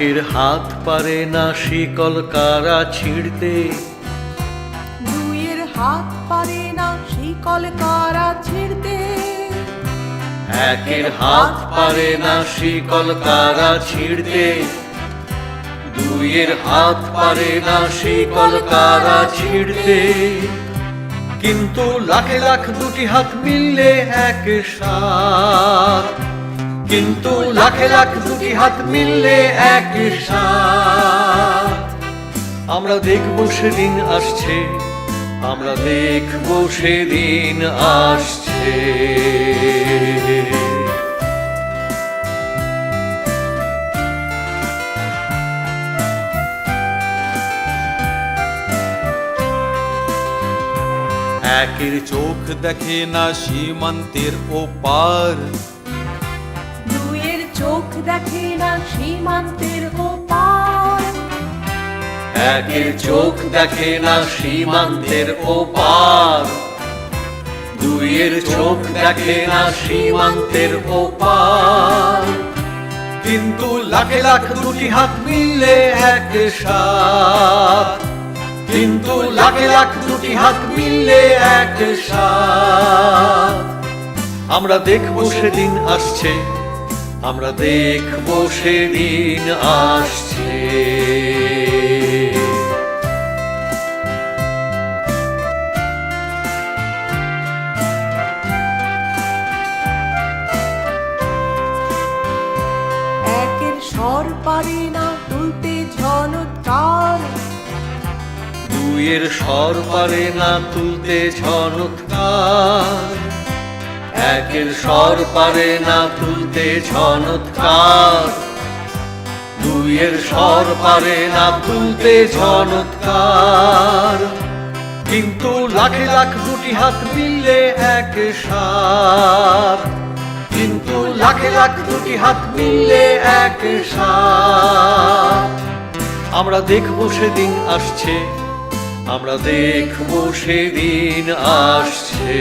একের হাত পারে না শিকল কারা ছিঁড়তে, দুইয়ের হাত পারে না শিকল কারা ছিঁড়তে, একের হাত পারে না শিকল কারা ছিঁড়তে, দুইয়ের হাত পারে না শিকল কারা ছিঁড়তে। কিন্তু লাখে লাখ দুটি হাত মিললে এক সাথ, কিন্তু লাখে লাখ দুটি হাত মিললে এক সাথ। আমরা দেখব সেদিন আসছে, আমরা দেখব সেদিন আসছে। একের চোখ দেখে না সীমান্তের ওপার, দুইয়ের চোখ দেখে না সীমান্তের ওপার, একের চোখ দেখে না সীমান্তের ওপার, দুইয়ের চোখ দেখে না সীমান্তের ওপার। কিন্তু লাখে লাখ দুটি হাত মিললে এক সাথ, কিন্তু লাখে লাখ দুটি হাত মিললে এক সাথ। আমরা দেখব সেদিন আসছে, আমরা দেখব সেদিন আসছে। একের স্বর পারে না তুলতে ঝনৎকার, দুইয়ের স্বর পারে না তুলতে ঝনৎকার, একের স্বর পারে না তুলতে ঝনৎকার, দুইয়ের স্বর পারে না তুলতে ঝনৎকার। কিন্তু লাখে লাখ দুটি হাত মিললে এক সাথ, কিন্তু লাখে লাখ দুটি হাত মিললে এক সাথ। আমরা দেখব সেদিন আসছে, আমরা দেখব সেদিন আসছে।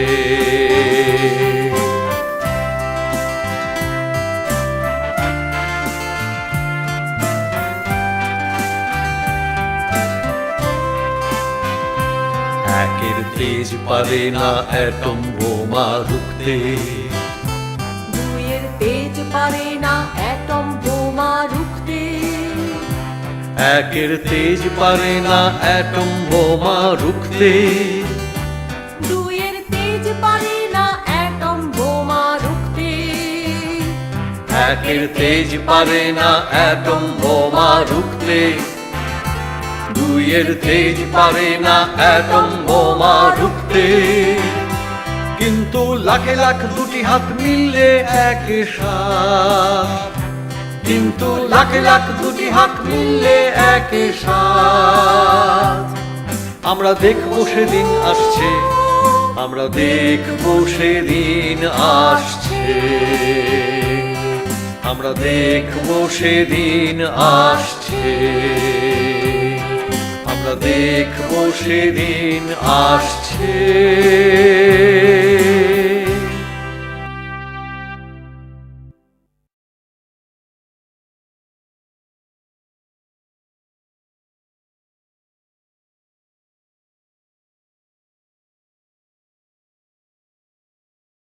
একের তেজ পারে না অ্যাটম বোমা রুখতে, দুইয়ের তেজ পারে না অ্যাটম বোমা রুখতে, একের তেজ পারে না অ্যাটম বোমা রুখতে, দুইয়ের তেজ পারে না অ্যাটম বোমা রুখতে, একের তেজ পারে না অ্যাটম বোমা রুখতে, দুইয়ের তেজ পারে না অ্যাটম বোমা রুখতে। কিন্তু লাখে লাখ দুটি হাত মিললে এক সাথ, কিন্তু লাখে লাখ দুটি হাত মিললে এক সাথ। আমরা দেখব সেদিন আসছে, আমরা দেখব সেদিন আসছে, আমরা দেখব সেদিন আসছে, আমরা দেখব সেদিন আসছে।